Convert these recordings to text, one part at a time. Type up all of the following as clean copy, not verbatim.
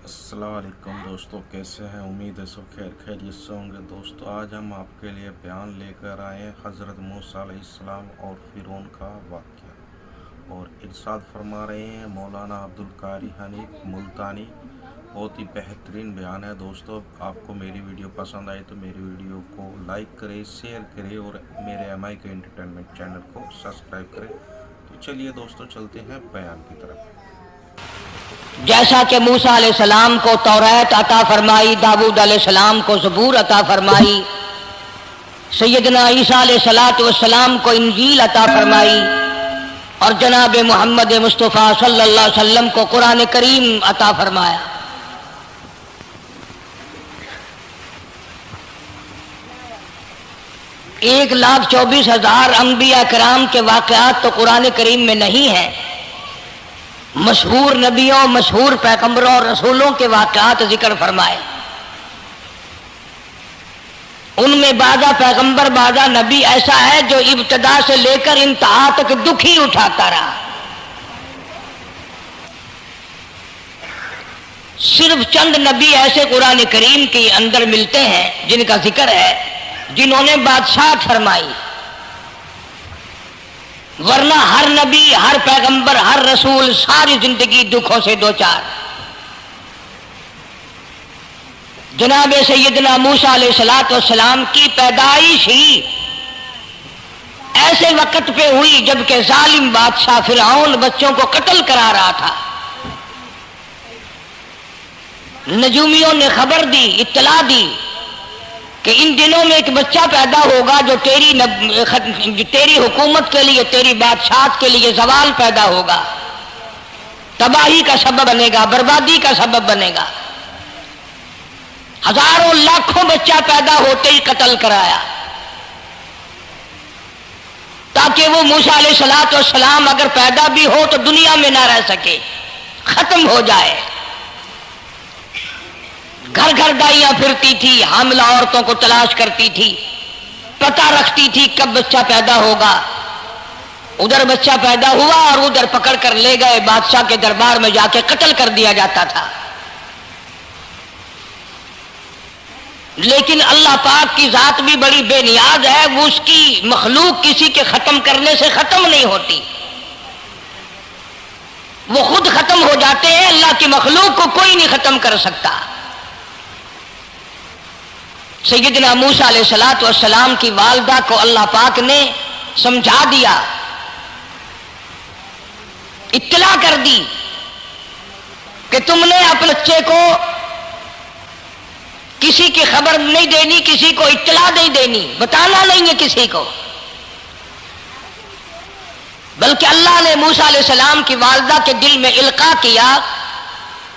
अस्सलाम वालेकुम दोस्तों, कैसे हैं? उम्मीद है सब खैरियत से होंगे। दोस्तों, आज हम आपके लिए बयान लेकर आए हैं हज़रत मूसा अलैहिस्सलाम और फ़िरौन का वाक़या, और इरशाद फरमा रहे हैं मौलाना अब्दुल कारी हनीफ मुल्तानी। बहुत ही बेहतरीन बयान है। दोस्तों, आपको मेरी वीडियो पसंद आए तो मेरी वीडियो को लाइक करें, शेयर करें और मेरे MI के एंटरटेनमेंट चैनल को सब्सक्राइब करें। तो चलिए दोस्तों, चलते हैं बयान की तरफ। जैसा कि मूसा अलैहिस्सलाम को तौरात अता फरमाई, दाऊद अलैहिस्सलाम को ज़बूर अता फरमाई, सैयदना ईसा अलैहिस्सलाम को इंजील अता फरमाई और जनाब मोहम्मद मुस्तफ़ा सल्लल्लाहु अलैहि वसल्लम को कुरान करीम अता फरमाया। एक 1,24,000 अंबिया कराम के वाक़यात तो कुरान करीम में नहीं है। मशहूर नबियों, मशहूर पैगंबरों और रसूलों के वाक़यात जिक्र फरमाए। उनमें बाजा पैगंबर, बाजा नबी ऐसा है जो इब्तदा से लेकर इंतहा तक दुखी उठाता रहा। सिर्फ चंद नबी ऐसे कुरान करीम के अंदर मिलते हैं जिनका जिक्र है, जिन्होंने बादशाह फरमाई, वरना हर नबी, हर पैगंबर, हर रसूल सारी जिंदगी दुखों से दो चार। जनाब सैयदना मूसा अलैहिस्सलाम की पैदाइश ही ऐसे वक्त पे हुई जबकि जालिम बादशाह फिरौन बच्चों को कत्ल करा रहा था। नजूमियों ने खबर दी, इत्तला दी कि इन दिनों में एक बच्चा पैदा होगा जो तेरी हुकूमत के लिए, तेरी बादशाहत के लिए जवाल पैदा होगा, तबाही का सबब बनेगा, बर्बादी का सबब बनेगा। हजारों लाखों बच्चा पैदा होते ही कत्ल कराया ताकि वो मूसा अलैहिस्सलाम अगर पैदा भी हो तो दुनिया में ना रह सके, खत्म हो जाए। घर घर दाइयां फिरती थी, हामिला औरतों को तलाश करती थी, पता रखती थी कब बच्चा पैदा होगा। उधर बच्चा पैदा हुआ और उधर पकड़ कर ले गए, बादशाह के दरबार में जाके कत्ल कर दिया जाता था। लेकिन अल्लाह पाक की जात भी बड़ी बेनियाज है, वो उसकी मखलूक किसी के खत्म करने से खत्म नहीं होती, वो खुद खत्म हो जाते हैं। अल्लाह की मखलूक को कोई नहीं खत्म कर सकता। सैयदना मूसा अलैहिस्सलाम की वालिदा को अल्लाह पाक ने समझा दिया, इत्तला कर दी कि तुमने अपने बच्चे को किसी की खबर नहीं देनी, किसी को इत्तला नहीं देनी, बताना नहीं है किसी को। बल्कि अल्लाह ने मूसा अलैहिस्सलाम की वालिदा के दिल में इल्का किया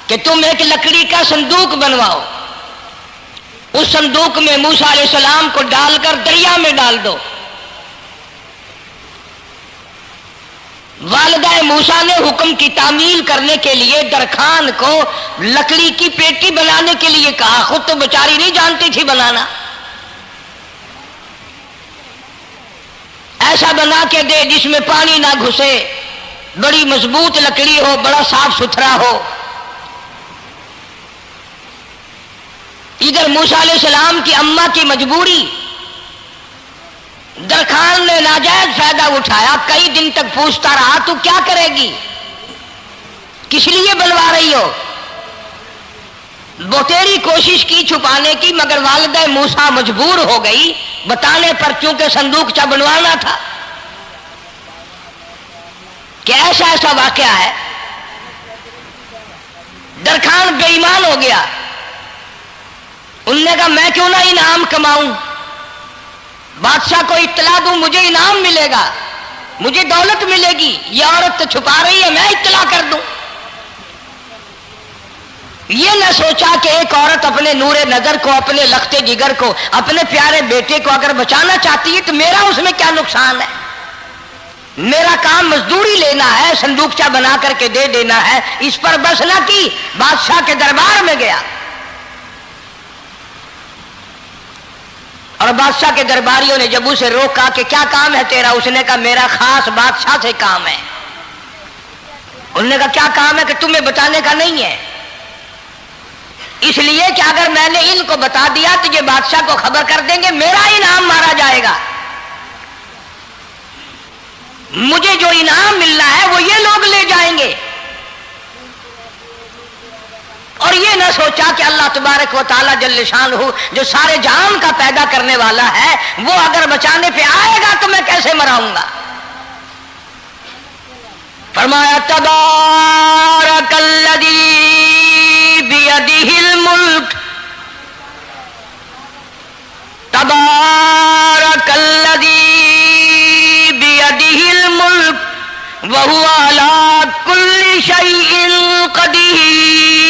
कि तुम एक लकड़ी का संदूक बनवाओ, उस संदूक में मूसा अलैहिस्सलाम को डालकर दरिया में डाल दो। वालिदा मूसा ने हुक्म की तामील करने के लिए दरखान को लकड़ी की पेटी बनाने के लिए कहा। खुद तो बेचारी नहीं जानती थी बनाना। ऐसा बना के दे जिसमें पानी ना घुसे, बड़ी मजबूत लकड़ी हो, बड़ा साफ सुथरा हो। इधर मूसा अलैहिस्सलाम की अम्मा की मजबूरी, दरखान ने नाजायज फायदा उठाया। कई दिन तक पूछता रहा, तू क्या करेगी, किस लिए बनवा रही हो? बहुतेरी कोशिश की छुपाने की, मगर वालिदा मूसा मजबूर हो गई बताने पर, क्योंकि संदूकचा बनवाना था। कि ऐसा ऐसा वाकया है। दरखान बेईमान हो गया। उनने कहा मैं क्यों ना इनाम कमाऊं, बादशाह को इत्तला दूं, मुझे इनाम मिलेगा, मुझे दौलत मिलेगी। ये औरत तो छुपा रही है, मैं इत्तला कर दूं। ये न सोचा कि एक औरत अपने नूरे नजर को, अपने लखते जिगर को, अपने प्यारे बेटे को अगर बचाना चाहती है तो मेरा उसमें क्या नुकसान है। मेरा काम मजदूरी लेना है, संदूकचा बना करके दे देना है। इस पर बस ना की, बादशाह के दरबार में गया और बादशाह के दरबारियों ने जब उसे रोका कि क्या काम है तेरा, उसने कहा मेरा खास बादशाह से काम है। उन्होंने कहा क्या काम है? कि तुम्हें बताने का नहीं है, इसलिए कि अगर मैंने इनको बता दिया तो ये बादशाह को खबर कर देंगे, मेरा इनाम मारा जाएगा, मुझे जो इनाम मिलना है वो ये लोग ले जाएंगे। और ये ना सोचा कि अल्लाह तबारक व तआला जल्ल शानहू जो सारे जान का पैदा करने वाला है वो अगर बचाने पे आएगा तो मैं कैसे मराऊंगा। फरमाया तबारकल्लज़ी बियदिहिल मुल्क, तबारकल्लज़ी बियदिहिल मुल्क व हुवा अला कुल्लि शैइन क़दीर।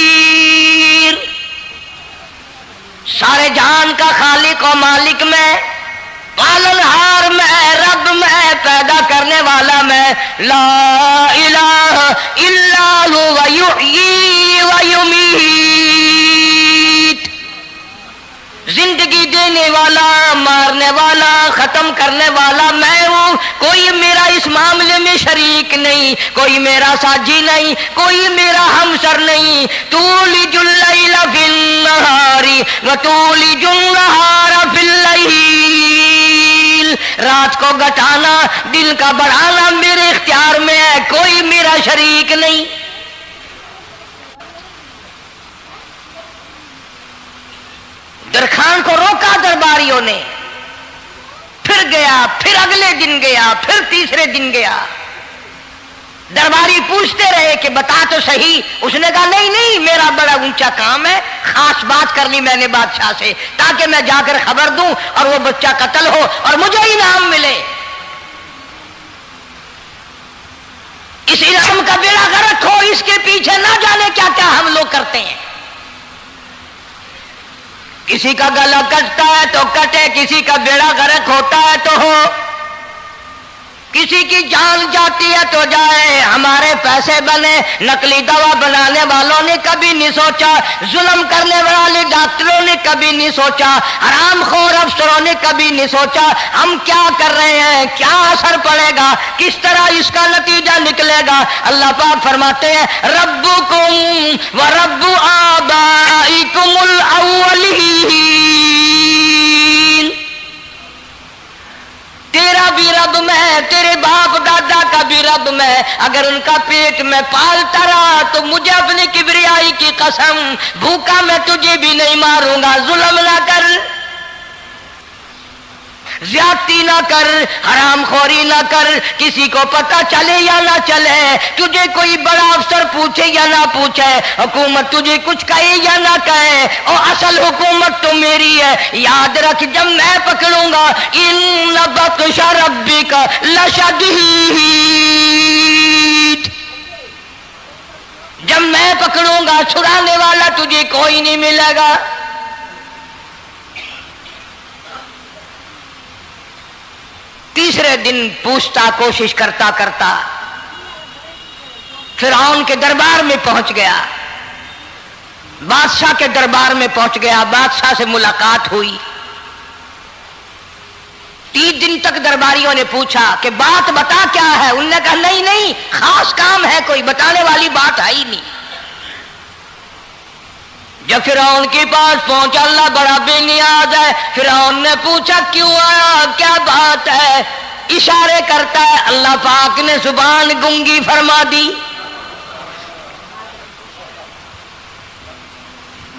सारे जान का खालिक और मालिक मैं, पालनहार मैं, रब मैं, पैदा करने वाला मैं, ला इलाहा इल्ला हुवा युहयी व युमीत। जिंदगी देने वाला, मारने वाला, खत्म करने वाला मैं हूं, कोई मेरा इस मामले में शरीक नहीं, कोई मेरा साझी नहीं, कोई मेरा हमसर नहीं। तूलिजुल लैला फिन नहारी व तूलिजुन नहारा फिल लैल। रात को घटाना, दिन का बढ़ाना मेरे इख्तियार में है, कोई मेरा शरीक नहीं। दरखान को रोका दरबारियों ने, फिर गया, फिर अगले दिन गया, फिर तीसरे दिन गया। दरबारी पूछते रहे कि बता तो सही। उसने कहा नहीं नहीं, मेरा बड़ा ऊंचा काम है, खास बात कर ली मैंने बादशाह से ताकि मैं जाकर खबर दूं और वो बच्चा कत्ल हो और मुझे इनाम मिले। इस इनाम का बेड़ा गर्क हो, इसके पीछे ना जाने क्या क्या हम लोग करते हैं। किसी का गला कटता है तो कटे, किसी का बेड़ा गर्क होता है तो हो, किसी की जान जाती है तो जाए, हमारे पैसे बने। नकली दवा बनाने वालों ने कभी नहीं सोचा, जुल्म करने वाले डॉक्टरों ने कभी नहीं सोचा, हरामखोर अफसरों ने कभी नहीं सोचा हम क्या कर रहे हैं, क्या असर पड़ेगा, किस तरह इसका नतीजा निकलेगा। अल्लाह पाक फरमाते हैं रब्बुकुम व रब्बु आबाइकुमुल अव्वलीन। तेरा भी रब मैं, तेरे बाप दादा का भी रब मैं। अगर उनका पेट में पालता रहा तो मुझे अपनी किबरियाई की कसम, भूखा मैं तुझे भी नहीं मारूंगा। जुल्म ना कर, ज्यादती ना कर, हरामखोरी ना कर, किसी को पता चले या ना चले, तुझे कोई बड़ा अफसर पूछे या ना पूछे, हुकूमत तुझे कुछ कहे या ना कहे, और असल हुकूमत तो मेरी है। याद रख जब मैं पकड़ूंगा, इन्न बत्शा रब्बिका लशदीद, जब मैं पकड़ूंगा छुड़ाने वाला तुझे कोई नहीं मिलेगा। तीसरे दिन पूछता, कोशिश करता करता फिरौन के दरबार में पहुंच गया, बादशाह के दरबार में पहुंच गया, बादशाह से मुलाकात हुई। 30 दिन तक दरबारियों ने पूछा कि बात बता क्या है। उन्होंने कहा नहीं नहीं, खास काम है, कोई बताने वाली बात है ही नहीं। जब फिरौन के पास पहुंचा, अल्लाह बड़ा बेनियाज है, फिरौन ने पूछा क्यों आया, क्या बात है। इशारे करता है, अल्लाह पाक ने जुबान गूंगी फरमा दी।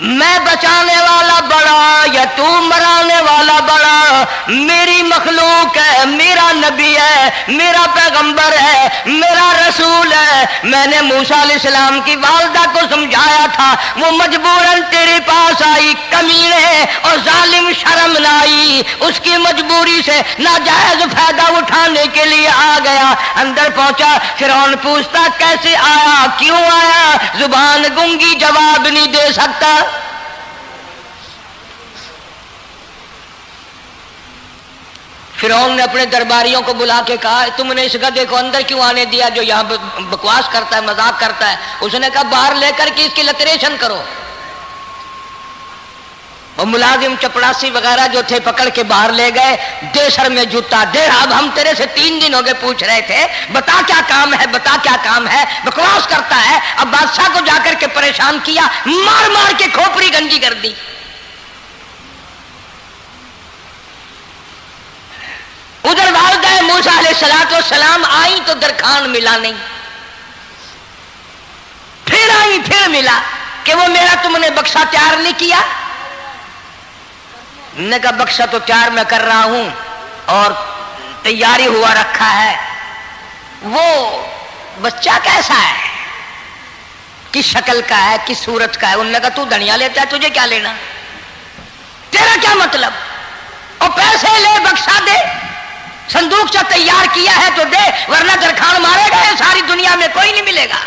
मैं बचाने वाला बड़ा या तू मराने वाला बड़ा, मेरी मखलूक है, मेरा नबी है, मेरा पैगंबर है, मेरा रसूल है। मैंने मूसा अलैहिस्सलाम की वालदा को समझाया था, वो मजबूरन तेरे पास आई, कमीने और जालिम शर्म न आई, उसकी मजबूरी से नाजायज फायदा उठाने के लिए आ गया। अंदर पहुंचा, फिरौन पूछता कैसे आया, क्यों आया, जुबान गूंगी, जवाब नहीं दे सकता। फिरौन ने अपने दरबारियों को बुला के कहा, तुमने इस गधे को अंदर क्यों आने दिया जो यहाँ बकवास करता है, मजाक करता है। उसने कहा बाहर लेकर के इसकी लतरेशन करो। और मुलाजिम चपड़ासी वगैरह जो थे पकड़ के बाहर ले गए, दे सर में जूता दे, अब हम तेरे से 3 दिन हो गए पूछ रहे थे, बता क्या काम है, बता क्या काम है, बकवास करता है। अब बादशाह को जाकर के परेशान किया, मार मार के खोपड़ी गंजी कर दी। उधर वालिदा मूसा अलैहिस्सलाम आई तो दरखान मिला नहीं, फिर आई फिर मिला कि वो मेरा तुमने बक्सा तैयार नहीं किया। ने कहा बक्सा तो तैयार मैं कर रहा हूं और तैयारी हुआ रखा है। वो बच्चा कैसा है, किस शक्ल का है, किस सूरत का है? उन्होंने कहा तू धनिया लेता है, तुझे क्या लेना, तेरा क्या मतलब, और पैसे ले बक्सा दे, संदूक से तैयार किया है तो दे, वरना दरखान मारेगा, सारी दुनिया में कोई नहीं मिलेगा।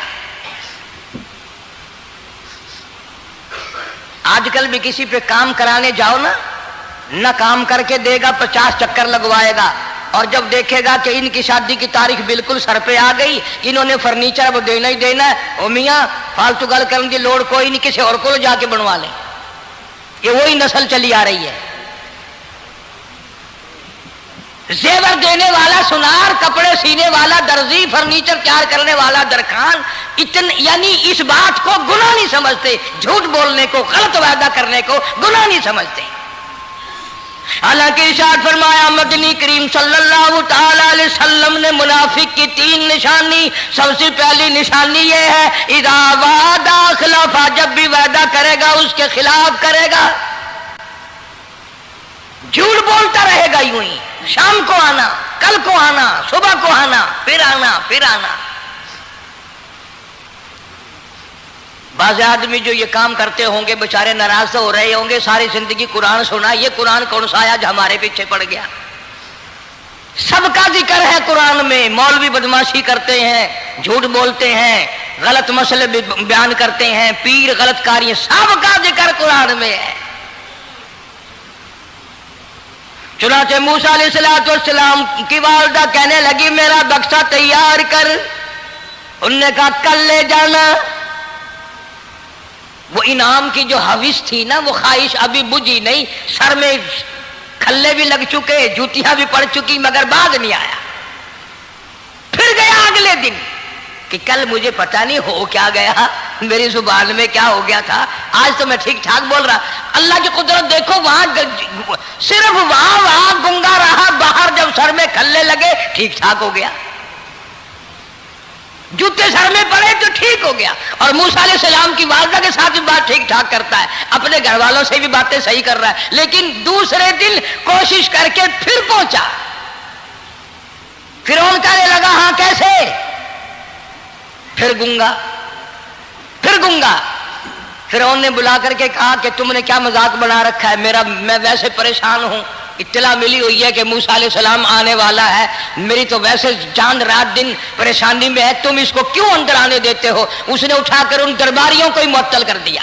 आजकल भी किसी पे काम कराने जाओ ना काम करके देगा, 50 चक्कर लगवाएगा, और जब देखेगा कि इनकी शादी की तारीख बिल्कुल सर पे आ गई, इन्होंने फर्नीचर वो देना ही देना है, ओ मियाँ फालतू गल करने की लोड़ कोई नहीं, किसी और को जाके बनवा लें। ये वही नस्ल चली आ रही है। जेवर देने वाला सुनार, कपड़े सीने वाला दर्जी, फर्नीचर तैयार करने वाला दरखान, यानी इस बात को गुनाह नहीं समझते, झूठ बोलने को, गलत वादा करने को गुनाह नहीं समझते। हालांकि इरशाद फरमाया मदनी करीम सल्लल्लाहु ताला अलैहि वसल्लम ने मुनाफिक की 3 निशानी, सबसे पहली निशानी ये है इदा वादा खिलाफा, जब भी वादा करेगा उसके खिलाफ करेगा, झूठ बोलता रहेगा यूं ही, शाम को आना, कल को आना, सुबह को आना, फिर आना फिर आना। बाज़ आदमी जो ये काम करते होंगे बेचारे नाराज तो हो रहे होंगे, सारी जिंदगी कुरान सुना, ये कुरान कौन सा आया जो हमारे पीछे पड़ गया। सबका जिक्र है कुरान में, मौलवी बदमाशी करते हैं, झूठ बोलते हैं, गलत मसले बयान करते हैं, पीर गलत कार्य, सबका जिक्र कुरान में है। चुनाचे मूसा अलैहिस्सलाम की वालिदा कहने लगी मेरा बक्सा तैयार कर। उनने कहा कल ले जाना। वो इनाम की जो हविस थी ना, वो ख्वाहिश अभी बुझी नहीं, सर में खल्ले भी लग चुके, जूतियां भी पड़ चुकी, मगर बाद नहीं आया। फिर गया अगले दिन कि कल मुझे पता नहीं हो क्या गया, मेरी जुबान में क्या हो गया था, आज तो मैं ठीक ठाक बोल रहा। अल्लाह की कुदरत देखो, वहां सिर्फ वहां गुंगा रहा, बाहर जब सर में खल्ले लगे ठीक ठाक हो गया, जूते सर में पड़े तो ठीक हो गया। और मूसा अलैहिस्सलाम की वालिदा के साथ भी बात ठीक ठाक करता है, अपने घर वालों से भी बातें सही कर रहा है, लेकिन दूसरे दिन कोशिश करके फिर पहुंचा। फिरौन कहने लगा हाँ कैसे, फिर गुंगा, फिर गुंगा। फिरौन ने बुला करके कहा कि तुमने क्या मजाक बना रखा है, मैं वैसे परेशान हूं, इत्तला मिली हुई है कि मूसा अलैहिस्सलाम आने वाला है, मेरी तो वैसे जान रात दिन परेशानी में है, तुम इसको क्यों अंदर आने देते हो। उसने उठाकर उन दरबारियों को ही मुअत्तल कर दिया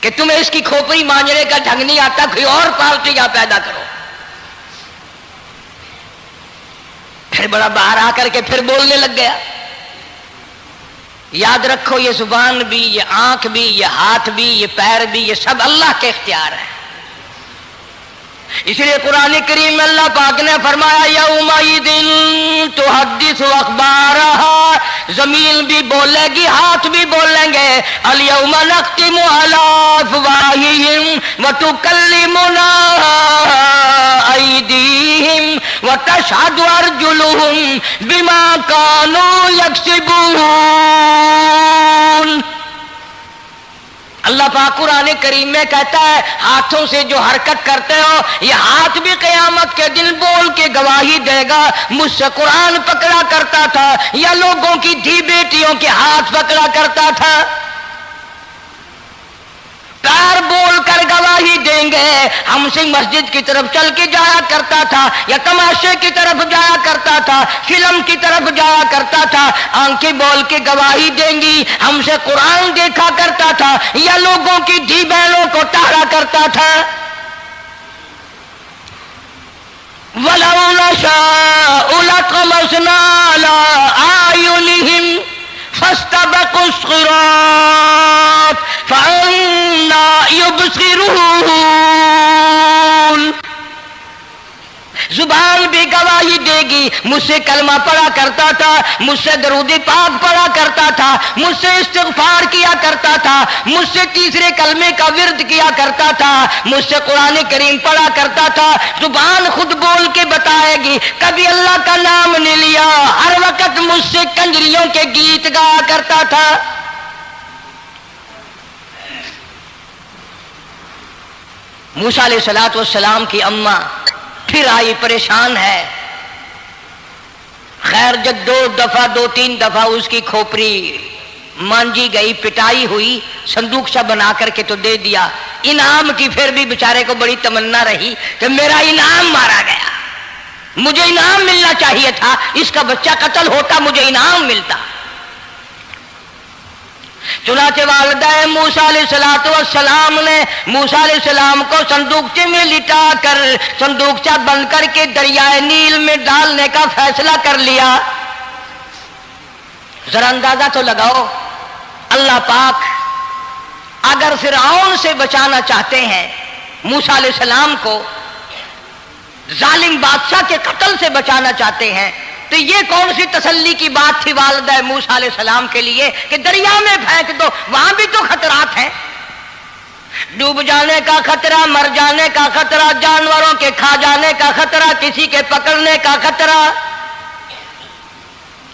कि तुम्हें इसकी खोपड़ी मांझने का ढंग नहीं आता, कोई और पार्टी यहां पैदा करो। फिर बड़ा बाहर आकर के फिर बोलने लग गया। याद रखो ये जुबान भी, ये आंख भी, ये हाथ भी, ये पैर भी, ये सब अल्लाह के इख्तियार है। इसलिए कुरान करीम में अल्लाह पाक ने फरमाया यौमइदिन तुहद्दिसु अखबारहा, जमीन भी बोलेगी, हाथ भी बोलेंगे। अल यौमा नख्तिमु अला अफवाहिहिम व तुकल्लिमुना अयदीहिम व तशहदु अर्जुलुहुम बिमा कानू यक्सिबून। अल्लाह पाक कुरान करीम में कहता है हाथों से जो हरकत करते हो, ये हाथ भी क़यामत के दिन बोल के गवाही देगा, मुझसे कुरान पकड़ा करता था या लोगों की धी बेटियों के हाथ पकड़ा करता था। पैर बोल कर गवाही देंगे, हमसे मस्जिद की तरफ चल के जाया करता था या तमाशे की तरफ जाया करता था, फिल्म की तरफ जाया करता था, आंखें बोल के गवाही देंगी, हमसे कुरान देखा करता था या लोगों की धी बहनों को टहरा करता था। वलौ नशाउ लतमसना अला आयुनिहिम फस्तबकुस सिरात फअन्ना युबसिरून। मेरी गवाही देगी, मुझसे कलमा पढ़ा करता था, मुझसे दरूद पाक पढ़ा करता था, मुझसे इस्तिग़फ़ार किया करता था, मुझसे तीसरे कलमे का विर्द किया करता था, मुझसे कुरान करीम पढ़ा करता था। जुबान खुद बोल के बताएगी, कभी अल्लाह का नाम नहीं लिया, हर वक्त मुझसे कंजरियों के गीत गाया करता था। मूसा अलैहिस्सलातु वस्सलाम की अम्मा फिर आई, परेशान है। खैर जब दो तीन दफा उसकी खोपड़ी मांजी गई, पिटाई हुई, संदूक सा बना करके तो दे दिया। इनाम की फिर भी बेचारे को बड़ी तमन्ना रही कि मेरा इनाम मारा गया, मुझे इनाम मिलना चाहिए था, इसका बच्चा कत्ल होता, मुझे इनाम मिलता। चुनाचे वालिदा मूसा अलैहिस्सलातु वस्सलाम ने मूसा अलैहिस्सलाम को संदूकचे में लिटा कर संदूकचा बंद करके दरियाए नील में डालने का फैसला कर लिया। जरा अंदाजा तो लगाओ, अल्लाह पाक अगर फिरऔन से बचाना चाहते हैं, मूसा अलैहिस्सलाम को जालिम बादशाह के कत्ल से बचाना चाहते हैं, तो ये कौन सी तसल्ली की बात थी वालिदा मूसा अलैहिस्सलाम के लिए कि दरिया में फेंक दो, वहां भी तो खतरात हैं, डूब जाने का खतरा, मर जाने का खतरा, जानवरों के खा जाने का खतरा, किसी के पकड़ने का खतरा।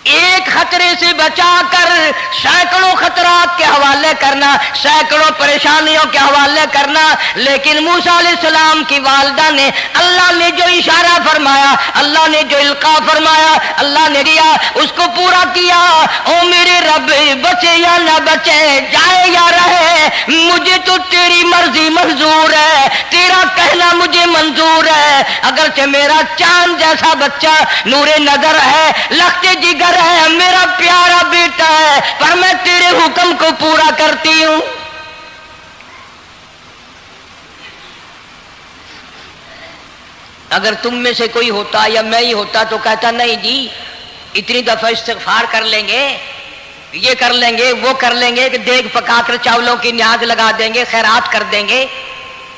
एक खतरे से बचाकर सैकड़ों खतरात के हवाले करना, सैकड़ों परेशानियों के हवाले करना। लेकिन मूसा अलैहिस्सलाम की वालिदा ने अल्लाह ने जो इशारा फरमाया, अल्लाह ने जो इल्का फरमाया, अल्लाह ने दिया, उसको पूरा किया। ओ मेरे रब, बचे या ना बचे, जाए या रहे, मुझे तो तेरी मर्जी मंजूर है, तेरा कहना मुझे मंजूर है। अगरचे मेरा चांद जैसा बच्चा नूरे नजर है, लखते जिगर है, मेरा प्यारा बेटा है, पर मैं तेरे हुक्म को पूरा करती हूं। अगर तुम में से कोई होता या मैं ही होता तो कहता नहीं जी, इतनी दफा इस्तिग़फ़ार कर लेंगे, ये कर लेंगे, वो कर लेंगे, कि देग पकाकर चावलों की न्याज लगा देंगे, खैरात कर देंगे।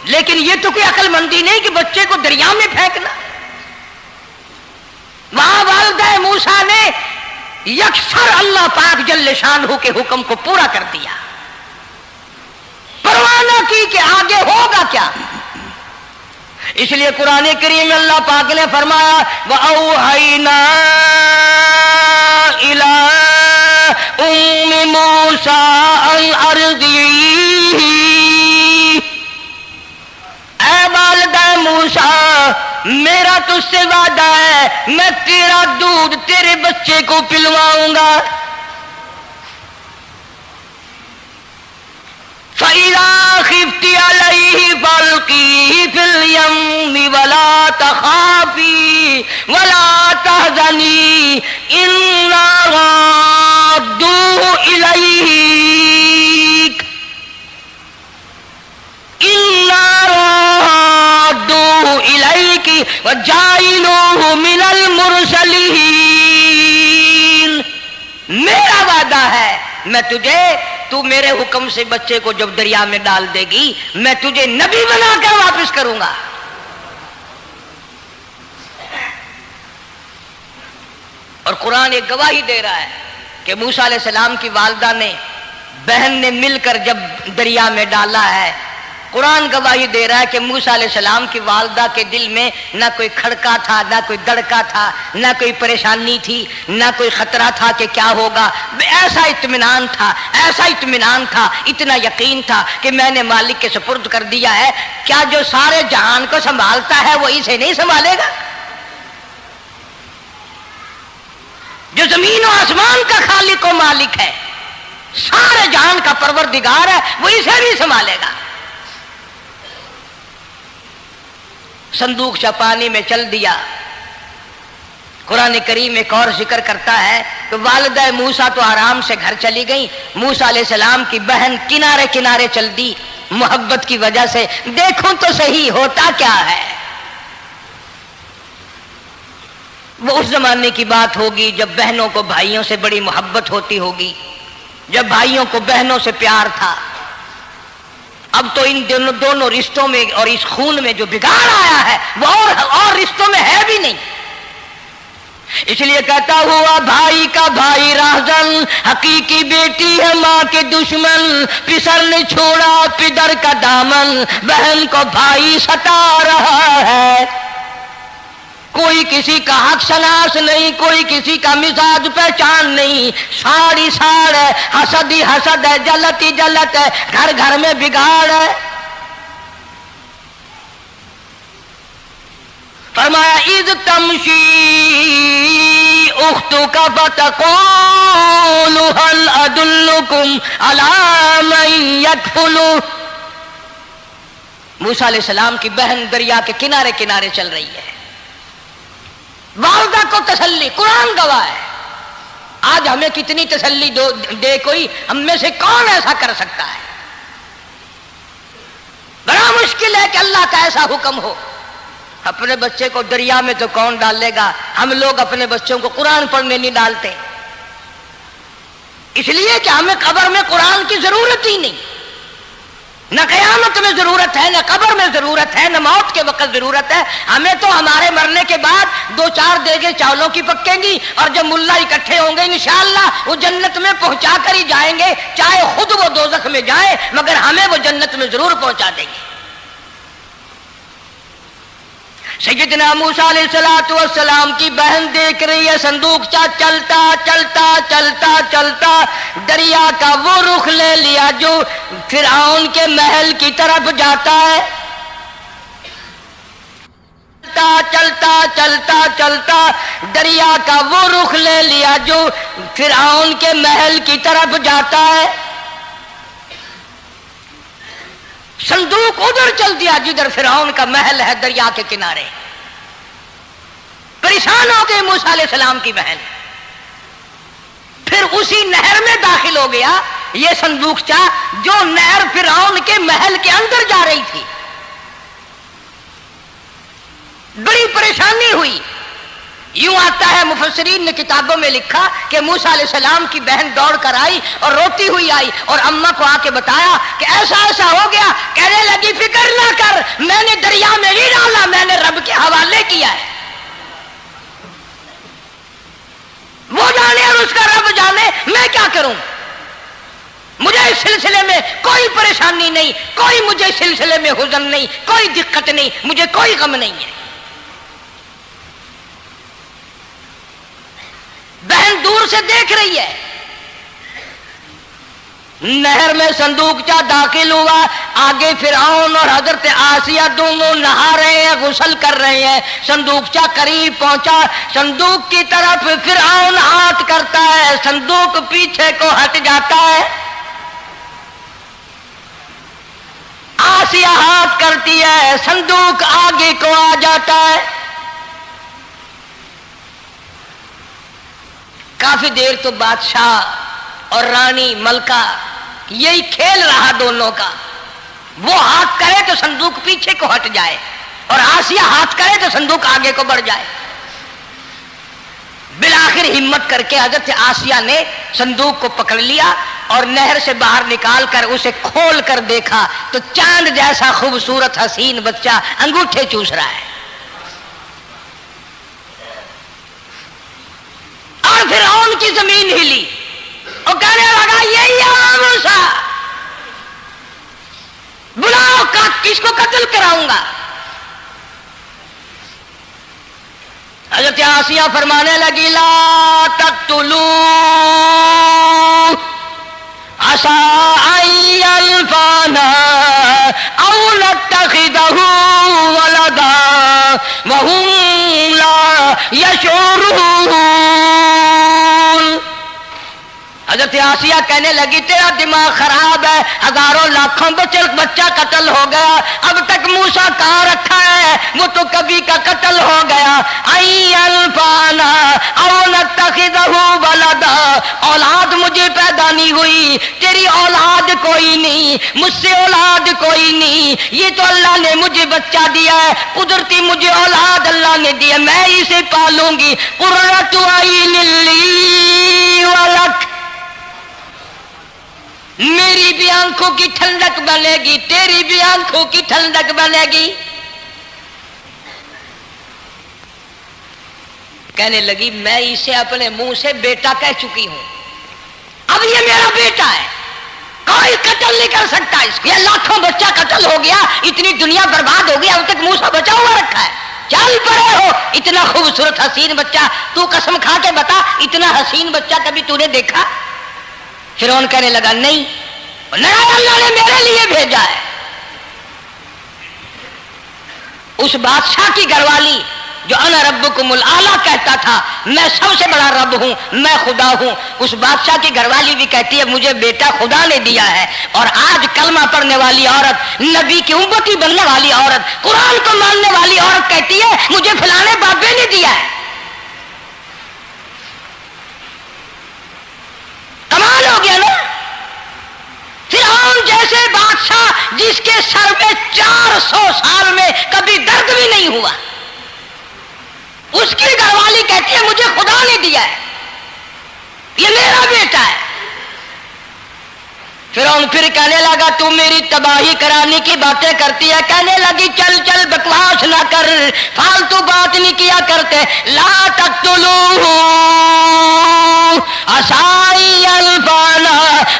लेकिन ये तो कोई अक्लमंदी नहीं कि बच्चे को दरिया में फेंकना। वहां वालिदा मूसा ने यकसर अल्लाह पाक जल्ले शानहू के हुक्म को पूरा कर दिया, परवाह न की कि आगे होगा क्या। इसलिए कुरान करीम में अल्लाह पाक ने फरमाया, वअौहैना इला उम्मी मूसा अन अर्ज़िही, ऐ वालिदा मूसा, मेरा तुझसे वादा है, मैं तेरा दूध तेरे बच्चे को पिलवाऊंगा। फ़इज़ा ख़िफ़्ती अलैहि फ़अल्क़ीही फ़िल यम्मि वला तख़ाफ़ी वला तहज़नी इन्ना राद्दूहु इलैक, इन्ना राद्दूहु इलैकी व जाइलूहु मिनल मुरसलीन। मेरा वादा है, मैं तुझे, तू मेरे हुक्म से बच्चे को जब दरिया में डाल देगी, मैं तुझे नबी बनाकर वापस करूंगा। और कुरान एक गवाही दे रहा है कि मूसा अलैहिस्सलाम की वालिदा ने, बहन ने मिलकर जब दरिया में डाला है, कुरान गवाही दे रहा है कि मूसा अलैहिस्सलाम की वालिदा के दिल में ना कोई खड़का था, ना कोई दड़का था, ना कोई परेशानी थी, ना कोई खतरा था कि क्या होगा। ऐसा इत्मीनान था, ऐसा इत्मीनान था, इतना यकीन था कि मैंने मालिक के सुपुर्द कर दिया है। क्या जो सारे जहान को संभालता है वो इसे नहीं संभालेगा? जो जमीन और आसमान का खालिक और मालिक है, सारे जहान का परवरदिगार है, वो इसे भी संभालेगा। संदूक सा पानी में चल दिया। कुरान करीम एक और जिक्र करता है कि वालिदा मूसा तो आराम से घर चली गई, मूसा अलैहिस्सलाम की बहन किनारे किनारे चल दी मोहब्बत की वजह से। देखो तो सही होता क्या है। वो उस जमाने की बात होगी जब बहनों को भाइयों से बड़ी मोहब्बत होती होगी, जब भाइयों को बहनों से प्यार था। अब तो इन दोनों रिश्तों में और इस खून में जो बिगाड़ आया है वो और रिश्तों में है भी नहीं। इसलिए कहता हुआ भाई का भाई राहजन, हकीकी बेटी है माँ के दुश्मन, पिसर ने छोड़ा पिदर का दामन, बहन को भाई सता रहा है। कोई किसी का हक शनास नहीं, कोई किसी का मिजाज पहचान नहीं, साड़ी साड़ है, हसद ही हसद है, जलत ही जलत है, घर घर में बिगाड़ है। फरमाया इज तमशी उख्तु का फतक़ूलु हल अदुल्लुकुम अला मन यकफुलु। मूसा अलैहिस्सलाम की बहन दरिया के किनारे किनारे चल रही है, वालदा को तसल्ली, कुरान गवाह है। आज हमें कितनी तसल्ली दे कोई, हम में से कौन ऐसा कर सकता है? बड़ा मुश्किल है कि अल्लाह का ऐसा हुक्म हो। अपने बच्चे को दरिया में तो कौन डालेगा? हम लोग अपने बच्चों को कुरान पढ़ने नहीं डालते, इसलिए कि हमें कब्र में कुरान की जरूरत ही नहीं। न कयामत में जरूरत है, न कब्र में जरूरत है, न मौत के वक्त जरूरत है। हमें तो हमारे मरने के बाद 2-4 देगे चावलों की पकेंगी, और जब मुल्ला इकट्ठे होंगे इंशाअल्लाह वो जन्नत में पहुंचा कर ही जाएंगे, चाहे खुद वो दोजख में जाए, मगर हमें वो जन्नत में जरूर पहुंचा देंगे। सैयदना मूसा अलैहिस्सलातु वस्सलाम की बहन देख रही है, संदूकचा चलता चलता चलता चलता दरिया का वो रुख ले लिया जो फिरौन के महल की तरफ जाता है। चलता चलता चलता दरिया का वो रुख ले लिया जो फिरौन के महल की तरफ जाता है। संदूक उधर चल दिया जिधर फिरौन का महल है, दरिया के किनारे। परेशान हो गए मूसा अलैहिस्सलाम की बहन। फिर उसी नहर में दाखिल हो गया ये संदूकचा, जो नहर फिरौन के महल के अंदर जा रही थी। बड़ी परेशानी हुई। यूं आता है, मुफस्सिरीन ने किताबों में लिखा कि मूसा अलैहिस्सलाम की बहन दौड़ कर आई और रोती हुई आई और अम्मा को आके बताया कि ऐसा ऐसा हो गया। कहने लगी फिक्र ना कर, मैंने दरिया में नहीं डाला, मैंने रब के हवाले किया है। वो जाने और उसका रब जाने, मैं क्या करूं? मुझे इस सिलसिले में कोई परेशानी नहीं, कोई मुझे इस सिलसिले में हुज़न नहीं, कोई दिक्कत नहीं, मुझे कोई गम नहीं है। बहन दूर से देख रही है। नहर में संदूकचा दाखिल हुआ, आगे फिरौन और हजरत आसिया दोनों नहा रहे हैं, गुस्ल कर रहे हैं। संदूकचा करीब पहुंचा, संदूक की तरफ फिरौन हाथ करता है, संदूक पीछे को हट जाता है। आसिया हाथ करती है, संदूक आगे को आ जाता है। काफी देर तो बादशाह और रानी मलका यही खेल रहा दोनों का। वो हाथ करे तो संदूक पीछे को हट जाए और आसिया हाथ करे तो संदूक आगे को बढ़ जाए। बिलाखिर हिम्मत करके हजरत आसिया ने संदूक को पकड़ लिया और नहर से बाहर निकाल कर उसे खोल कर देखा तो चांद जैसा खूबसूरत हसीन बच्चा अंगूठे चूस रहा है। और फिरौन की जमीन हिली और कहने लगा यही है मूसा, बुलाओ का किसको कत्ल कराऊंगा। हजरत आसिया फरमाने लगी ला तक़्तुलू असा अयल्फाना औ नत्तखिदहु वलदा वहुम ला यशऊरून। हजरत आसिया कहने लगी तेरा दिमाग खराब है, हजारों लाखों बच्चा कत्ल हो गया, अब तक मूसा कहाँ रखा है, वो तो कभी का कत्ल हो गया। अयल्फाना औ नत्तखिदहु वलदा, औलाद मुझे पैदा नहीं हुई, तेरी औलाद कोई नहीं, मुझसे औलाद कोई नहीं, ये तो अल्लाह ने मुझे बच्चा दिया है, कुदरती मुझे औलाद अल्लाह ने दिया, मैं इसे पालूंगी। कुर्रतु अय्युन ली वलक, मेरी भी आंखों की ठंडक बनेगी, तेरी भी आंखों की ठंडक बनेगी। कहने लगी मैं इसे अपने मुंह से बेटा कह चुकी हूं, अब ये मेरा बेटा है, कोई कत्ल नहीं कर सकता इसको। ये लाखों बच्चा कत्ल हो गया, इतनी दुनिया बर्बाद हो गई, अब तक मूसा बचा हुआ रखा है। चल पड़े हो, इतना खूबसूरत हसीन बच्चा, तू कसम खा के बता इतना हसीन बच्चा कभी तूने देखा? फिरौन कहने लगा नहीं, अल्लाह ने मेरे लिए भेजा है। उस बादशाह की घरवाली जो अना रब्बुकुमुल आला कहता था, मैं सबसे बड़ा रब हूं, मैं खुदा हूं, उस बादशाह की घरवाली भी कहती है मुझे बेटा खुदा ने दिया है। और आज कलमा पढ़ने वाली औरत, नबी की उम्मती बनने वाली औरत, कुरान को मानने वाली औरत कहती है मुझे फलाने बाबे ने दिया है। कमाल हो गया ना। फिरौन जैसे बादशाह जिसके सर में 400 साल में कभी दर्द भी नहीं हुआ, उसकी घरवाली कहती है मुझे खुदा ने दिया है, ये मेरा बेटा है। फिरौन फिर कहने लगा तू मेरी तबाही कराने की बातें करती है। कहने लगी चल चल बकवास ना कर, फालतू बात नहीं किया करते। ला तक़्तुलूहु असाई अल्फाना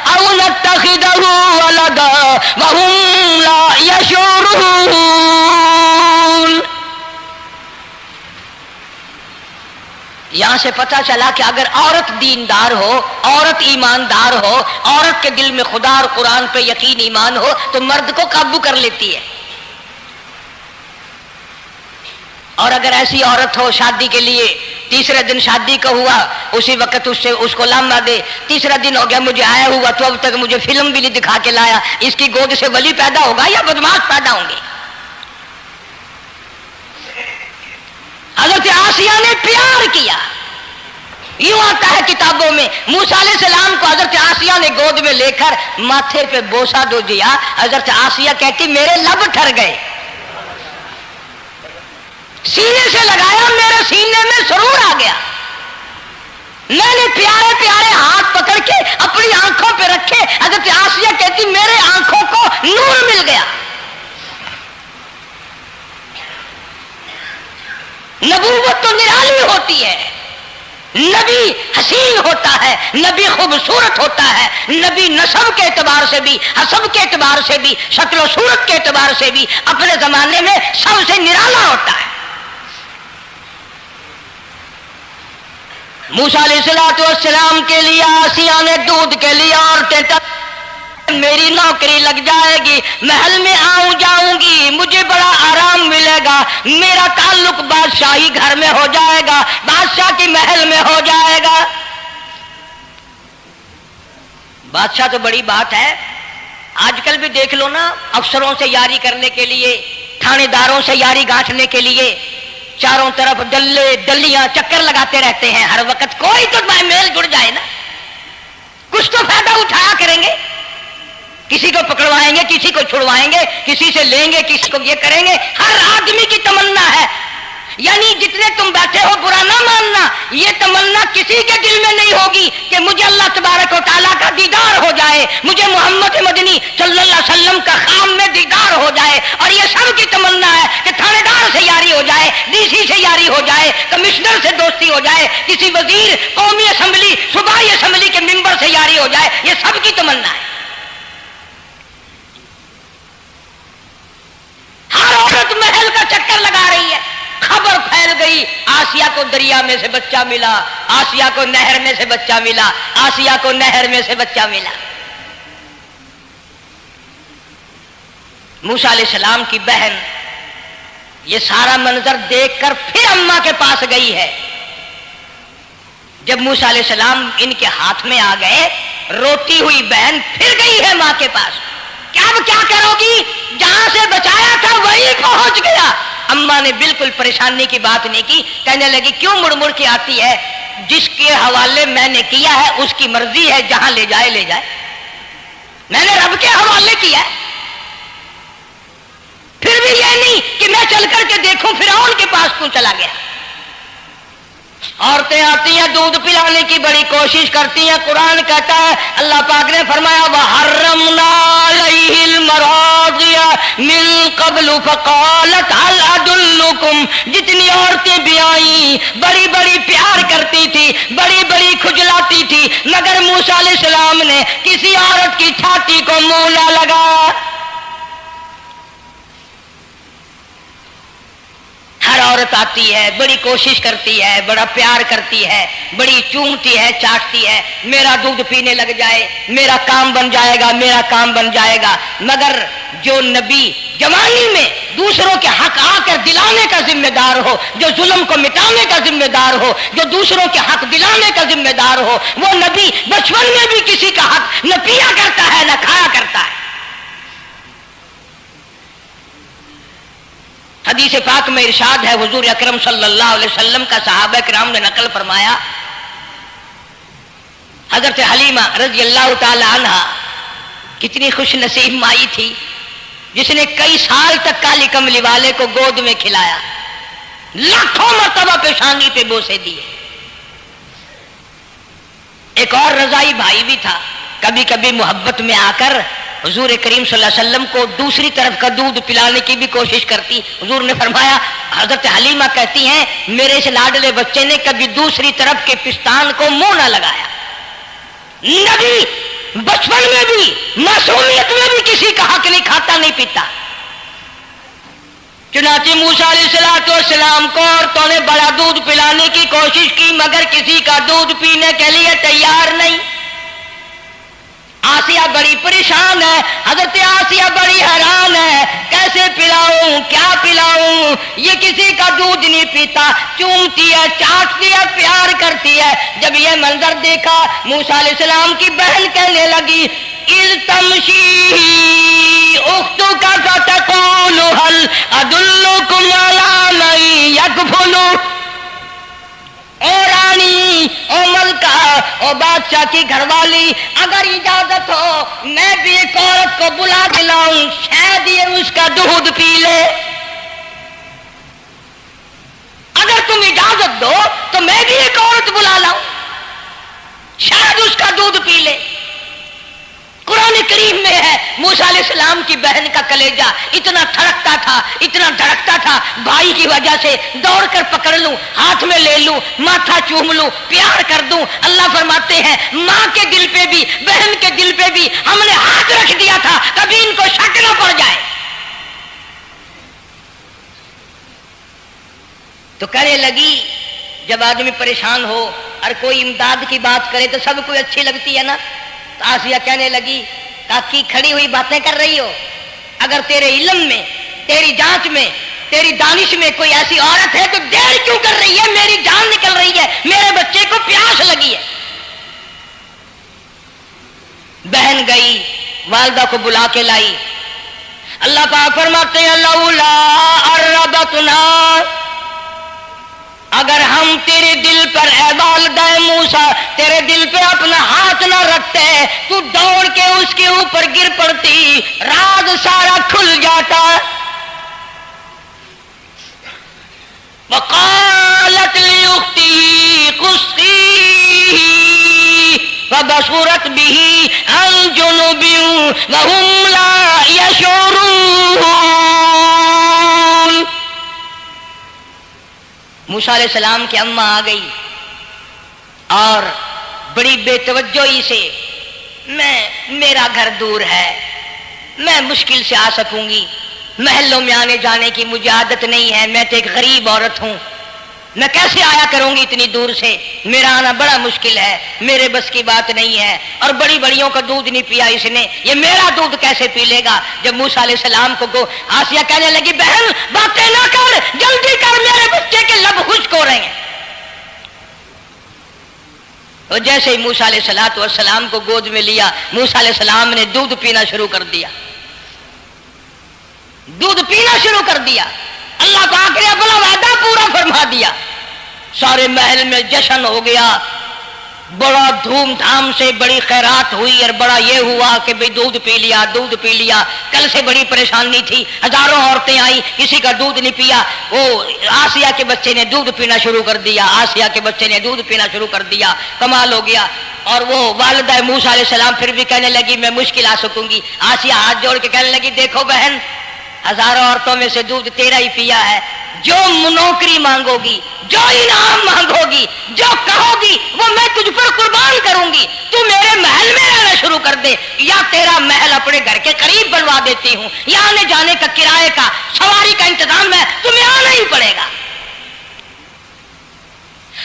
औ नत्तखिदहु वलदा वहुम ला यशऊरून। यहां से पता चला कि अगर औरत दीनदार हो, औरत ईमानदार हो, औरत के दिल में खुदा और कुरान पे यकीन ईमान हो तो मर्द को काबू कर लेती है। और अगर ऐसी औरत हो शादी के लिए, तीसरे दिन शादी का हुआ, उसी वक्त उसको लामा दे, तीसरा दिन हो गया मुझे आया हुआ तो अब तक मुझे फिल्म भी नहीं दिखा के लाया, इसकी गोद से वली पैदा होगा या बदमाश पैदा होंगे। हज़रत आसिया ने प्यार किया, यूं आता है किताबों में, मूसा अलैहिस्सलाम को हज़रत आसिया ने गोद में लेकर माथे पे बोसा दो दिया। हज़रत आसिया कहती मेरे लब ठर गए, सीने से लगाया मेरे सीने में सुरूर आ गया। मैंने प्यारे प्यारे हाथ पकड़ के अपनी आंखों पे रखे। हज़रत आसिया कहती मेरे आंखों को नूर मिल गया। नबूवत तो निराली होती है, नबी हसीन होता है, नबी खूबसूरत होता है, नबी नस्ब के एतबार से भी, हसब के एतबार से भी, शक्ल सूरत के एतबार से भी अपने जमाने में सबसे निराला होता है। मूसा अलैहिस्सलाम के लिए आसिया ने दूध के लिए औरतें मेरी नौकरी लग जाएगी, महल में आऊं जाऊंगी, मुझे बड़ा आराम मिलेगा, मेरा ताल्लुक बादशाही घर में हो जाएगा, बादशाह की महल में हो जाएगा। बादशाह तो बड़ी बात है, आजकल भी देख लो ना, अफसरों से यारी करने के लिए, थानेदारों से यारी गांठने के लिए चारों तरफ डल्ले डल्लियां चक्कर लगाते रहते हैं हर वक्त। कोई तो मेल जुड़ जाए ना, कुछ तो फायदा उठाया करेंगे, किसी को पकड़वाएंगे, किसी को छुड़वाएंगे, किसी से लेंगे, किसी को ये करेंगे। हर आदमी की तमन्ना है, यानी जितने तुम बैठे हो बुरा ना मानना, ये तमन्ना किसी के दिल में नहीं होगी कि मुझे अल्लाह तबारक व तआला का दीदार हो जाए, मुझे मोहम्मद मदनी सल्लल्लाहु अलैहि वसल्लम का खाम में दीदार हो जाए। और ये सब की तमन्ना है कि थानेदार से यारी हो जाए, डीसी से यारी हो जाए, कमिश्नर से दोस्ती हो जाए, किसी वजीर, कौमी असम्बली, सूबाई असम्बली के मेंबर से यारी हो जाए, ये सब की तमन्ना है। हर औरत महल का चक्कर लगा रही है। खबर फैल गई, आसिया को दरिया में से बच्चा मिला, आसिया को नहर में से बच्चा मिला, आसिया को नहर में से बच्चा मिला। मूसा अलैहिस्सलाम की बहन ये सारा मंजर देखकर फिर अम्मा के पास गई है। जब मूसा अलैहिस्सलाम इनके हाथ में आ गए, रोती हुई बहन फिर गई है मां के पास। क्या करोगी, जहां से बचाया था वहीं पहुंच गया। अम्मा ने बिल्कुल परेशानी की बात नहीं की, कहने लगी क्यों मुड़ मुड़ के आती है, जिसके हवाले मैंने किया है उसकी मर्जी है, जहां ले जाए ले जाए, मैंने रब के हवाले किया है। फिर भी ये नहीं कि मैं चल करके देखूं फिरौन के पास क्यों चला गया। औरतें आती हैं, दूध पिलाने की बड़ी कोशिश करती हैं। कुरान कहता है, अल्लाह पाक ने फरमाया वहर्रमना अलैहिल मरादिया मिन قبل فقالت هل ادلکم، جتنی عورتیں بھی آئیں بڑی بڑی پیار کرتی تھی، بڑی بڑی کھجلاتی تھی، مگر موسیٰ علیہ السلام نے کسی عورت کی چھاتی کو منہ نہ لگایا۔ ہر عورت آتی ہے، بڑی کوشش کرتی ہے، بڑا پیار کرتی ہے، بڑی چومتی ہے، چاٹتی ہے، میرا دودھ پینے لگ جائے، میرا کام بن جائے گا، میرا کام بن جائے گا۔ مگر جو نبی جوانی میں دوسروں کے حق آ کر دلانے کا ذمہ دار ہو، جو ظلم کو مٹانے کا ذمہ دار ہو، جو دوسروں کے حق دلانے کا ذمہ دار ہو، وہ نبی بچپن میں بھی کسی کا حق نہ پیا کرتا ہے نہ کھایا کرتا ہے۔ حدیث پاک میں ارشاد ہے، حضور اکرم صلی اللہ علیہ وسلم کا صحابہ کرام نے نقل فرمایا، حضرت حلیمہ رضی اللہ تعالی عنہا کتنی خوش نصیب مائی تھی جس نے کئی سال تک کالی کملی والے کو گود میں کھلایا، لاکھوں مرتبہ پیشانی پہ بوسے دیے۔ ایک اور رضائی بھائی بھی تھا، کبھی کبھی محبت میں آ کر حضور کریم صلی اللہ علیہ وسلم کو دوسری طرف کا دودھ پلانے کی بھی کوشش کرتی۔ حضور نے فرمایا، حضرت حلیمہ کہتی ہیں میرے اس لاڈلے بچے نے کبھی دوسری طرف کے پستان کو منہ نہ لگایا۔ نبی بچپن میں بھی معصومیت میں بھی کسی کا حق نہیں کھاتا نہیں پیتا۔ چنانچہ موسیٰ علیہ السلام کو عورتوں نے بڑا دودھ پلانے کی کوشش کی مگر کسی کا دودھ پینے کے لیے تیار نہیں۔ آسیہ بڑی پریشان ہے، حضرت آسیہ بڑی حیران ہے، کیسے پلاؤں کیا پلاؤں، یہ کسی کا دودھ نہیں پیتا، چومتی ہے چاٹتی ہے پیار کرتی ہے۔ جب یہ منظر دیکھا موسیٰ علیہ السلام کی بہن کہنے لگی اذ تمشی اختک فتقول هل ادلکم علی من یکفل، او رانی او ملکہ او بادشاہ کی گھر والی، اگر اجازت ہو میں بھی ایک عورت کو بلا دلاؤں، شاید یہ اس کا دودھ پی لے۔ اگر تم اجازت دو تو میں بھی ایک عورت بلا لاؤں، شاید اس کا دودھ پی لے۔ قرآن کریم میں ہے موسیٰ علیہ السلام کی بہن کا کلیجہ اتنا تھڑکتا تھا، اتنا دھڑکتا تھا، بھائی کی وجہ سے دوڑ کر پکڑ لوں، ہاتھ میں لے لوں، ماتھا چوم لوں، پیار کر دوں۔ اللہ فرماتے ہیں ماں کے دل پہ بھی بہن کے دل پہ بھی ہم نے ہاتھ رکھ دیا تھا کبھی ان کو شک نہ پڑ جائے۔ تو کہنے لگی جب آدمی پریشان ہو اور کوئی امداد کی بات کرے تو سب کو اچھی لگتی ہے نا۔ آسیہ کہنے لگی کاکی کھڑی ہوئی باتیں کر رہی ہو، اگر تیرے علم میں تیری جانچ میں تیری دانش میں کوئی ایسی عورت ہے تو دیر کیوں کر رہی ہے، میری جان نکل رہی ہے، میرے بچے کو پیاس لگی ہے۔ بہن گئی والدہ کو بلا کے لائی۔ اللہ پاک فرماتے ہیں لولا اربتنا، اگر ہم تیرے دل پر اے والدہ موسیٰ تیرے دل پہ اپنا ہاتھ نہ رکھتے تو دوڑ کے اس کے اوپر گر پڑتی، راز سارا کھل جاتا۔ وقالت لاختہ قصیہ فبصرت به عن جنب وهم لا يشعرون۔ موسیٰ علیہ السلام کی اماں آ گئی اور بڑی بے توجہی سے میرا گھر دور ہے، میں مشکل سے آ سکوں گی، محلوں میں آنے جانے کی مجھے عادت نہیں ہے، میں تو ایک غریب عورت ہوں، میں کیسے آیا کروں گی اتنی دور سے، میرا آنا بڑا مشکل ہے، میرے بس کی بات نہیں ہے، اور بڑی بڑیوں کا دودھ نہیں پیا اس نے، یہ میرا دودھ کیسے پی لے گا۔ جب موسیٰ علیہ السلام کو آسیہ کہنے لگی بہن باتیں نہ کر، جلدی کر، میرے بچے کے لب خشک ہو رہے ہیں۔ اور جیسے ہی موسیٰ علیہ السلام کو گود میں لیا، موسیٰ علیہ السلام نے دودھ پینا شروع کر دیا، دودھ پینا شروع کر دیا۔ اللہ پاک نے اپنا وعدہ پورا فرما دیا، سارے محل میں جشن ہو گیا، بڑا دھوم دھام سے بڑی خیرات ہوئی، اور بڑا یہ ہوا کہ بھئی دودھ پی لیا، دودھ پی لیا۔ کل سے بڑی پریشانی تھی، ہزاروں عورتیں آئی، کسی کا دودھ نہیں پیا۔ وہ آسیہ کے بچے نے دودھ پینا شروع کر دیا، آسیہ کے بچے نے دودھ پینا شروع کر دیا، کمال ہو گیا۔ اور وہ والدہ موسیٰ علیہ السلام پھر بھی کہنے لگی میں مشکل آ سکوں گی۔ آسیہ ہاتھ جوڑ کے کہنے لگی دیکھو بہن، हजारों औरतों में से दूध तेरा ही पिया है। जो नौकरी मांगोगी, जो इनाम मांगोगी, जो कहोगी वो मैं तुझ पर कुर्बान करूंगी। तू मेरे महल में रहना शुरू कर दे, या तेरा महल अपने घर के करीब बनवा देती हूँ, या आने जाने का, किराए का, सवारी का इंतजाम है, तुम्हें आना ही पड़ेगा।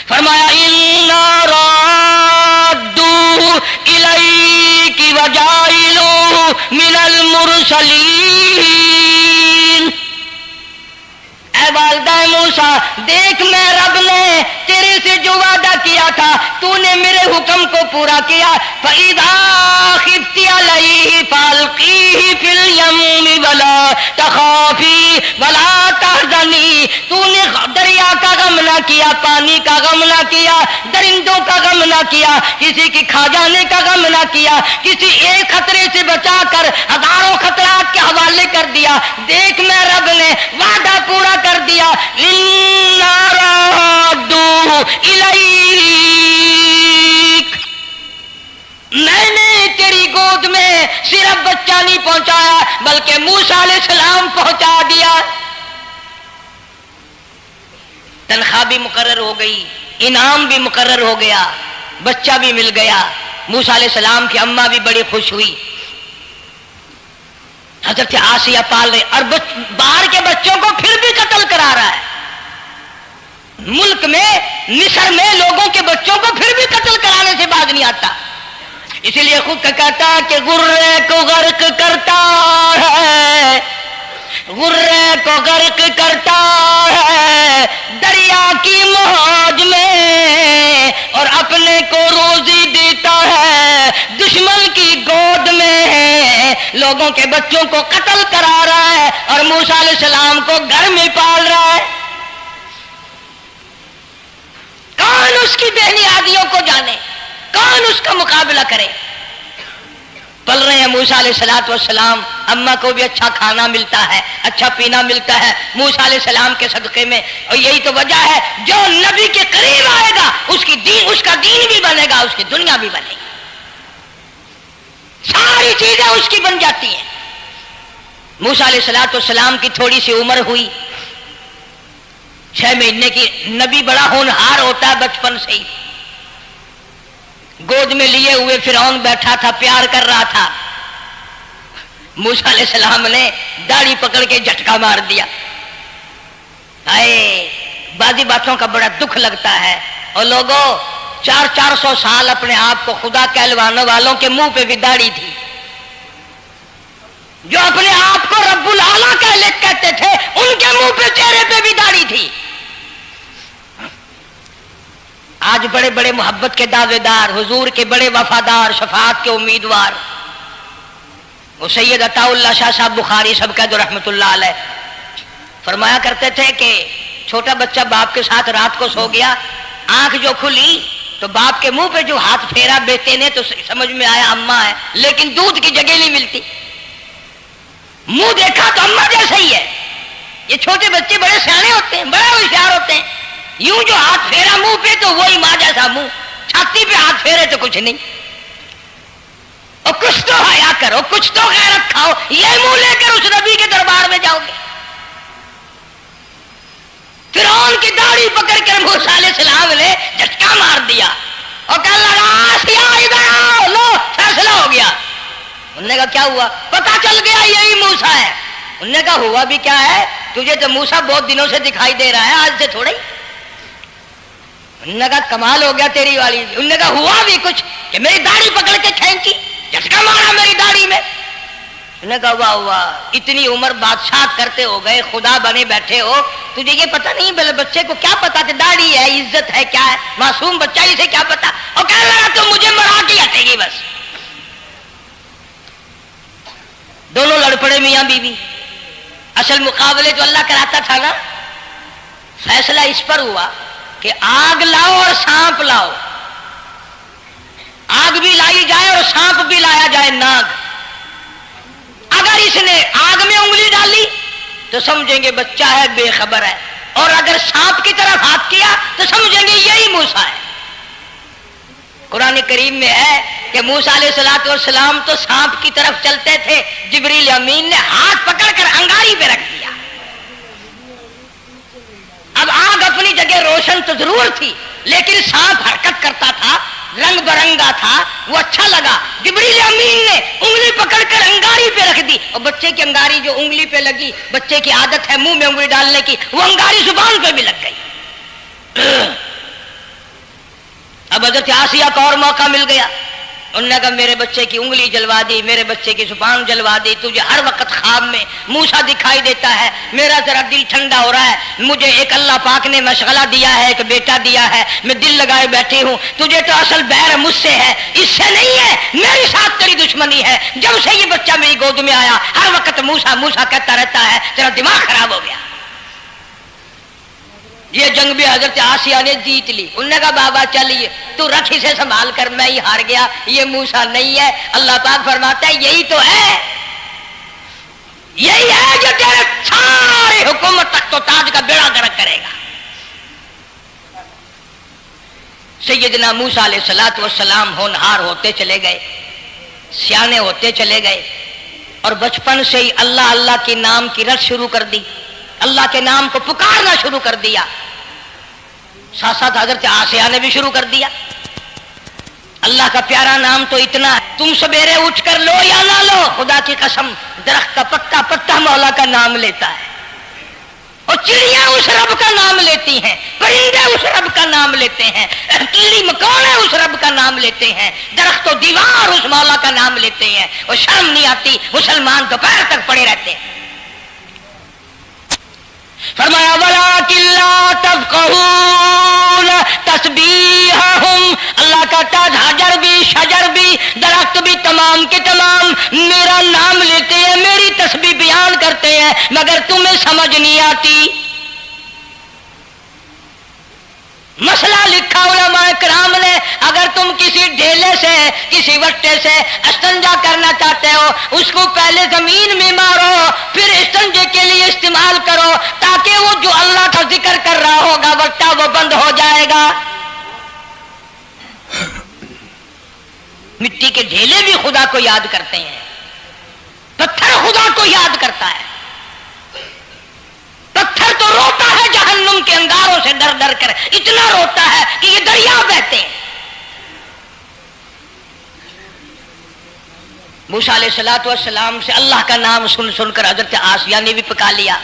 फरमाया इन्ना राद्दू इलैकी वजाइलू मिनल मुरसलीन। ऐ वालिदा मूसा, देख मैं रब ने तेरे से जो वादा किया था, तूने मेरे हुक्म को पूरा किया। फइज़ा खिफ्ती अलैहि फअल्क़ीहि फिल यम्मि वला तख़ाफ़ी वला तहज़नी। तूने दरिया का गम ना किया, पानी का गम ना किया, दरिंदों का गम ना किया, किसी की खा जाने का गम ना किया, किसी एक खतरे से बचाकर हजारों खतरात के हवाले कर दिया। देख मैं रब ने वादा पूरा कर दिया। इन्ना राद्दू इलैक, मैंने तेरी गोद में सिर्फ बच्चा नहीं पहुंचाया बल्कि मूसा अलैहिस्सलाम पहुंचा दिया। तनख्वाह भी मुकर्रर हो गई, इनाम भी मुकर्रर हो गया, बच्चा भी मिल गया। मूसा अलैहिस्सलाम की अम्मा भी बड़ी खुश हुई। हजरत आसिया पाल रहे और बाहर के बच्चों को फिर भी कत्ल करा रहा है। मुल्क में, मिस्र में लोगों के बच्चों को फिर भी कत्ल कराने से बाज नहीं आता। इसीलिए खुद का कहता कि गुर्रे को गर्क करता है, गुर्रे को गर्क करता है दरिया की मौज में, और अपने को रोजी देता है दुश्मन की गोद में। लोगों के बच्चों को कत्ल करा रहा है और मूसा अलैहिस्सलाम को घर में पाल रहा है। कौन उसकी बेनियादियों को जाने, कौन उसका मुकाबला करे। पल रहे हैं मूसा अलैहिस्सलाम, अम्मा को भी अच्छा खाना मिलता है, अच्छा पीना मिलता है मूसा अलैहिस्सलाम के सदक़े में। और यही तो वजह है जो नबी के करीब आएगा उसका दीन भी बनेगा, उसकी दुनिया भी बनेगी, सारी चीजें उसकी बन जाती हैं। मूसा अलैहिस्सलाम की थोड़ी सी उम्र हुई, 6 महीने की। नबी बड़ा होनहार होता है बचपन से ही। गोद में लिए हुए फिरौन बैठा था, प्यार कर रहा था। मूसा अलैहिस्सलाम ने दाढ़ी पकड़ के झटका मार दिया। आए बादी बातों का बड़ा दुख लगता है। और लोगों 400 साल अपने आप को खुदा कहलवाने वालों के मुंह पे भी दाढ़ी थी, जो अपने आप को रब्बुल आला कहते थे उनके मुंह पे, चेहरे पे भी दाढ़ी थी। आज बड़े बड़े मोहब्बत के दावेदार, हुजूर के बड़े वफादार, शफाअत के उम्मीदवार, वो सैयद अताउल्लाह शाह साहब बुखारी सब कह दो रहमतुल्लाह अलैह, फरमाया करते थे कि छोटा बच्चा बाप के साथ रात को सो गया, आंख जो खुली तो बाप के मुंह पे जो हाथ फेरा बेटे ने तो समझ में आया अम्मा है, लेकिन दूध की जगह नहीं मिलती। मुंह देखा तो अम्मा जैसा ही है। ये छोटे बच्चे बड़े सियाने होते हैं, बड़े होशियार होते हैं। यूं जो हाथ फेरा मुंह पे तो वही माँ जैसा मुंह, छाती पे हाथ फेरे तो कुछ नहीं। और कुछ तो हया करो, कुछ तो गैरत खाओ, ये मुंह लेकर उस नबी के दरबार में जाओगे। फिरौन की दाढ़ी पकड़ कर मूसा अलैहिस्सलाम ने झटका मार दिया और कहने लगा आसिया इधर आओ, लो फैसला हो गया। उन्होंने कहा क्या हुआ? पता चल गया यही मूसा है। उन्होंने कहा हुआ भी क्या है, तुझे तो मूसा बहुत दिनों से दिखाई दे रहा है, आज से थोड़ा ही। उन्होंने कहा कमाल हो गया तेरी वाली। उन्होंने कहा हुआ भी कुछ कि मेरी दाढ़ी पकड़ के खींची, झटका मारा मेरी दाढ़ी में। उन्होंने कहा वाह वाह, इतनी उम्र बादशाह करते हो गए, खुदा बने बैठे हो, तुझे ये पता नहीं? बोले बच्चे को क्या पता कि दाढ़ी है, इज्जत है, क्या है, मासूम बच्चा, इसे क्या पता। और कहने लगा तो मुझे मरा के हटेगी बस। दोनों लड़ पड़े मियां बीवी। असल मुकाबले जो अल्लाह कराता था ना, फैसला इस पर हुआ कि आग लाओ और सांप लाओ। आग भी लाई जाए और सांप भी लाया जाए, नाग। अगर इसने आग में उंगली डाली तो समझेंगे बच्चा है, बेखबर है, और अगर सांप की तरफ हाथ किया तो समझेंगे यही मूसा है। कुरान करीम में है कि मूसा अलैहिस्सलाम तो सांप की तरफ चलते थे, जिब्रील अमीन ने हाथ पकड़कर अंगारी पे तो जरूर थी, लेकिन सांप हरकत करता था, रंग बिरंगा था, वो अच्छा लगा। जिब्रील अमीन ने उंगली पकड़कर अंगारी पे रख दी, और बच्चे की अंगारी जो उंगली पे लगी, बच्चे की आदत है मुंह में उंगली डालने की, वो अंगारी जुबान पे भी लग गई। अब हजरत आसिया को और मौका मिल गया। उन्होंने कहा मेरे बच्चे की उंगली जलवा दी, मेरे बच्चे की जुबान जलवा दी, तुझे हर वक्त ख्वाब में मूसा दिखाई देता है, मेरा जरा दिल ठंडा हो रहा है, मुझे एक अल्लाह पाक ने मशगला दिया है, एक बेटा दिया है, मैं दिल लगाए बैठी हूं, तुझे तो असल बैर मुझसे है, इससे नहीं है, मेरे साथ तेरी दुश्मनी है। जब से ये बच्चा मेरी गोद में आया हर वक्त मूसा मूसा कहता रहता है, तेरा दिमाग खराब हो गया। ये जंग भी हजरत आसिया ने जीत ली। उन्होंने कहा बाबा चलिए, तू रख इसे संभाल कर, मैं ही हार गया, ये मूसा नहीं है। अल्लाह पाक फरमाता है यही तो है, यही है जो तेरे सारे हुकूमत तक तो ताज का बेड़ा गर्क करेगा। सैयदना मूसा अलैहिस्सलातु वस्सलाम होनहार होते चले गए, सियाने होते चले गए, और बचपन से ही अल्लाह अल्लाह के नाम की रट शुरू कर दी, अल्लाह के नाम को पुकारना शुरू कर दिया। साथ साथ हजरत आसिया ने भी शुरू कर दिया। अल्लाह का प्यारा नाम तो इतना है, तुम सवेरे उठकर लो या ना लो, खुदा की कसम दरख्त का पत्ता पत्ता मौला का नाम लेता है, और चिड़िया उस रब का नाम लेती हैं, परिंदे उस रब का नाम लेते हैं, कीड़ी मकोड़े उस रब का नाम लेते हैं, दरख्त दीवार उस मौला का नाम लेते हैं, और शर्म नहीं आती, मुसलमान दोपहर तक पड़े रहते हैं। फरमाया वलाकिन ला तफ़क़हून तस्बीहहुम, अल्लाह कहता है हजर भी शजर भी दरख्त भी तमाम के तमाम मेरा नाम लेते हैं, मेरी तस्बीह बयान करते हैं, मगर तुम्हें समझ नहीं आती। मसला लिखा उलमाए किराम ने, अगर तुम किसी ढेले से किसी वट्टे से इस्तिंजा करना चाहते हो, उसको पहले जमीन में मारो, फिर इस्तिंजे के लिए इस्तेमाल करो, ताकि वो जो अल्लाह का जिक्र कर रहा होगा वट्टा वो बंद हो जाएगा। मिट्टी के ढेले भी खुदा को याद करते हैं, पत्थर खुदा को याद करता है, पत्थर तो रोता है जहन्नुम के अंगारों से डर डर कर, इतना रोता है कि ये दरिया बहते हैं। मूसा अलैहिस्सलातु वस्सलाम से अल्लाह का नाम सुन सुनकर हजरत आसिया ने भी पका लिया।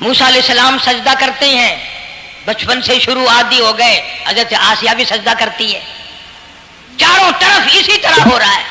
मूसा अलैहिस्सलाम सजदा करते हैं, बचपन से शुरू आदी हो गए, हजरत आसिया भी सजदा करती है, चारों तरफ इसी तरह हो रहा है।